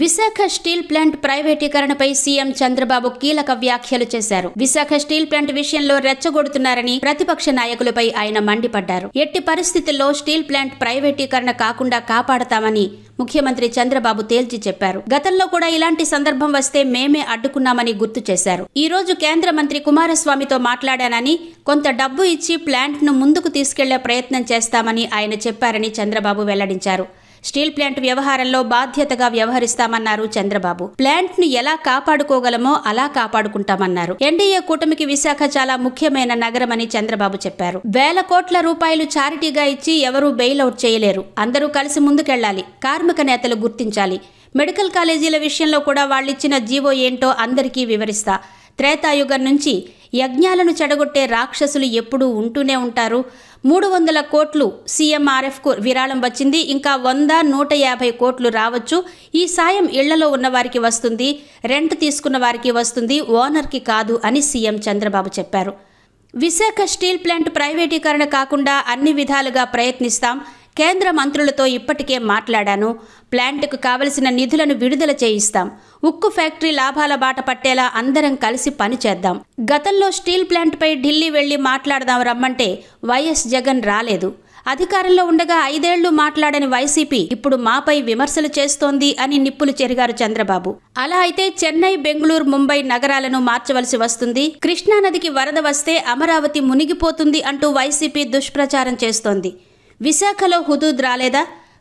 Visakha steel plant ప్రైవేటీకరణపై CM Chandrababu కీలక వ్యాఖ్యలు చేశారు. విశాఖ స్టీల్ ప్లాంట్ విషయంలో రెచ్చగొడుతున్నారని ప్రతిపక్ష నాయకులపై ఆయన మండిపడ్డారు. ఎట్టి పరిస్థితుల్లో స్టీల్ ప్లాంట్ ప్రైవేటీకరణ కాకుండా కాపాడతామని ముఖ్యమంత్రి చంద్రబాబు తేల్చి చెప్పారు. గతంలో కూడా ఇలాంటి సందర్భం వస్తే మేమే అడ్డుకున్నామని గుర్తు చేశారు. ఈ రోజు కేంద్ర మంత్రి కుమారస్వామితో మాట్లాడానని, కొంత డబ్బు ఇచ్చి ప్లాంట్ ను ముందుకు తీసుకెళ్లే ప్రయత్నం చేస్తామని ఆయన చెప్పారని చంద్రబాబు వెల్లడించారు. స్టీల్ ప్లాంట్ వ్యవహారంలో బాధ్యతగా వ్యవహరిస్తామన్నారు చంద్రబాబు. ప్లాంట్ ను ఎలా కాపాడుకోగలమో అలా కాపాడుకుంటామన్నారు. ఎన్డీఏ కూటమికి విశాఖ చాలా ముఖ్యమైన నగరమని చంద్రబాబు చెప్పారు. వేల కోట్ల రూపాయలు చారిటీగా ఇచ్చి ఎవరూ బెయిలౌట్ చేయలేరు. అందరూ కలిసి ముందుకెళ్లాలి. కార్మిక నేతలు గుర్తించాలి. మెడికల్ కాలేజీల విషయంలో కూడా వాళ్ళిచ్చిన జీవో ఏంటో అందరికీ వివరిస్తా. త్రేతాయుగం నుంచి యజ్ఞాలను చెడగొట్టే రాక్షసులు ఎప్పుడూ ఉంటూనే ఉంటారు. 300 కోట్లు సీఎంఆర్ఎఫ్కు విరాళం వచ్చింది. ఇంకా 100, 150 కోట్లు రావచ్చు. ఈ సాయం ఇళ్లలో ఉన్న వారికి వస్తుంది, రెంట్ తీసుకున్న వారికి వస్తుంది, ఓనర్కి కాదు అని సీఎం చంద్రబాబు చెప్పారు. విశాఖ స్టీల్ ప్లాంట్ ప్రైవేటీకరణ కాకుండా అన్ని విధాలుగా ప్రయత్నిస్తాం. కేంద్ర మంత్రులతో ఇప్పటికే మాట్లాడాను. ప్లాంట్కు కావలసిన నిధులను విడుదల చేయిస్తాం. ఉక్కు ఫ్యాక్టరీ లాభాల బాట పట్టేలా అందరం కలిసి పనిచేద్దాం. గతంలో స్టీల్ ప్లాంట్పై ఢిల్లీ వెళ్లి మాట్లాడదాం రమ్మంటే వైఎస్ జగన్ రాలేదు. అధికారంలో ఉండగా 5 ఏళ్లు మాట్లాడని వైసీపీ ఇప్పుడు మాపై విమర్శలు చేస్తోంది అని నిప్పులు చెరిగారు చంద్రబాబు. అలా అయితే చెన్నై, బెంగళూరు, ముంబై నగరాలను మార్చవలసి వస్తుంది. కృష్ణానదికి వరద వస్తే అమరావతి మునిగిపోతుంది అంటూ వైసీపీ దుష్ప్రచారం చేస్తోంది. విశాఖలో హుదూద్ రాలేదా?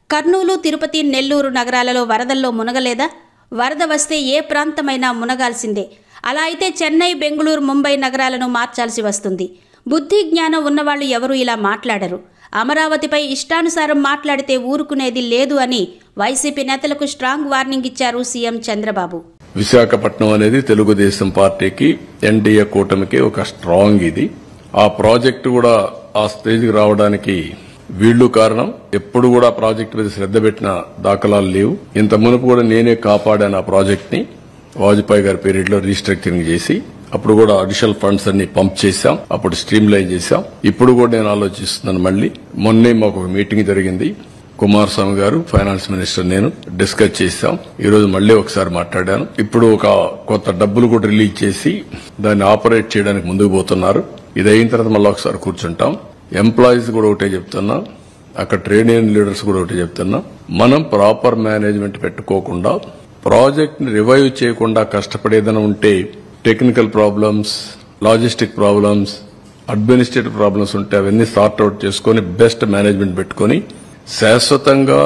కర్నూలు, తిరుపతి, నెల్లూరు నగరాలలో వరదల్లో మునగలేదా? వరద వస్తే ఏ ప్రాంతమైనా మునగాల్సిందే. అలా అయితే చెన్నై, బెంగళూరు, ముంబై నగరాలను మార్చాల్సి వస్తుంది. బుద్ధి జ్ఞానం ఉన్నవాళ్లు ఎవరూ ఇలా మాట్లాడరు. అమరావతిపై ఇష్టానుసారం మాట్లాడితే ఊరుకునేది లేదు అని వైసీపీ నేతలకు స్ట్రాంగ్ వార్నింగ్ ఇచ్చారు సీఎం చంద్రబాబు. విశాఖపట్నం అనేది తెలుగుదేశం పార్టీకి, ఎన్డీఏ కూటమికి ఒక స్ట్రాంగ్ ఇది. ఆ ప్రాజెక్టు కూడా ఆ స్టేజ్కి రావడానికి వీళ్లు కారణం. ఎప్పుడు కూడా ప్రాజెక్టు మీద శ్రద్ధ పెట్టిన దాఖలాలు లేవు. ఇంత మునుపు కూడా నేనే కాపాడాను ఆ ప్రాజెక్ట్ ని. వాజ్పేయి గారి పీరియడ్ లో రీస్ట్రక్చరింగ్ చేసి అప్పుడు కూడా అడిషనల్ ఫండ్స్ అన్ని పంప్ చేశాం. అప్పుడు స్ట్రీమ్ లైన్ చేశాం. ఇప్పుడు కూడా నేను ఆలోచిస్తున్నాను. మళ్లీ మొన్నే మాకు ఒక మీటింగ్ జరిగింది. కుమారస్వామి గారు, ఫైనాన్స్ మినిస్టర్, నేను డిస్కస్ చేశాం. ఈ రోజు మళ్లీ ఒకసారి మాట్లాడాను. ఇప్పుడు ఒక కొత్త డబ్బులు కూడా రిలీజ్ చేసి దాన్ని ఆపరేట్ చేయడానికి ముందుకు పోతున్నారు. ఇది అయిన తర్వాత మళ్ళీ ఒకసారి కూర్చుంటాం. ఎంప్లాయీస్ కూడా ఒకటే చెప్తున్నా, అక్కడ ట్రేడ్ యూనియన్ లీడర్స్ కూడా ఒకటే చెప్తున్నా, మనం ప్రాపర్ మేనేజ్మెంట్ పెట్టుకోకుండా ప్రాజెక్ట్ ని రివైవ్ చేయకుండా కష్టపడేదన ఉంటే technical problems, logistic problems, administrative problems ఉంటే అవన్నీ సార్ట్అవుట్ చేసుకుని బెస్ట్ మేనేజ్మెంట్ పెట్టుకుని శాశ్వతంగా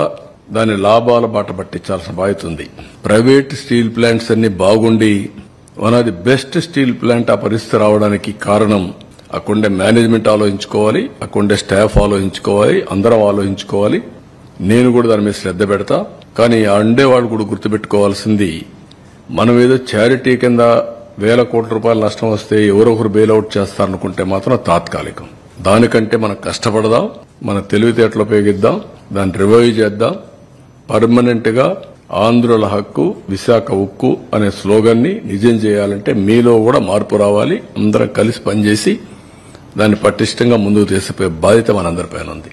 దాని లాభాల బాట పట్టించాల్సిన బాధ్యత ఉంది. ప్రైవేట్ స్టీల్ ప్లాంట్స్ అన్ని బాగుండి one of the best steel plant ఆ పరిస్థితి రావడానికి కారణం అక్కడే మేనేజ్మెంట్ ఆలోచించుకోవాలి, అక్కడే స్టాఫ్ ఆలోచించుకోవాలి, అందరం ఆలోచించుకోవాలి. నేను కూడా దాని మీద శ్రద్ధ పెడతా. కానీ అండేవాళ్ళు కూడా గుర్తుపెట్టుకోవాల్సింది, మనం ఏదో చారిటీ కింద వేల కోట్ల రూపాయల నష్టం వస్తే ఎవరో ఒకరు బెయిల్అవుట్ చేస్తారనుకుంటే మాత్రం తాత్కాలికం. దానికంటే మనం కష్టపడదాం, మన తెలివితేటలు ఉపయోగిద్దాం, దాన్ని రివైవ్ చేద్దాం. పర్మనెంట్ గా ఆంధ్రుల హక్కు, విశాఖ ఉక్కు అనే స్లోగన్ ని నిజం చేయాలంటే మీలో కూడా మార్పు రావాలి. అందరం కలిసి పనిచేసి దాన్ని పటిష్టంగా ముందుకు తీసుకుపోయే బాధ్యత మనందరిపైన ఉంది.